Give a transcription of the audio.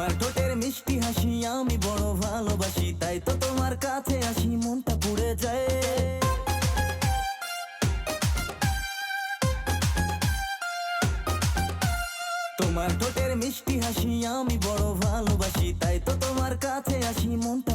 তোমার ঠোঁটের মিষ্টি হাসি আমি বড় ভালোবাসি, তাই তো তোমার কাছে আসি মনটা পুড়ে যায়। তোমার ঠোঁটের মিষ্টি হাসি আমি বড় ভালোবাসি, তাই তো তোমার কাছে আসি মনটা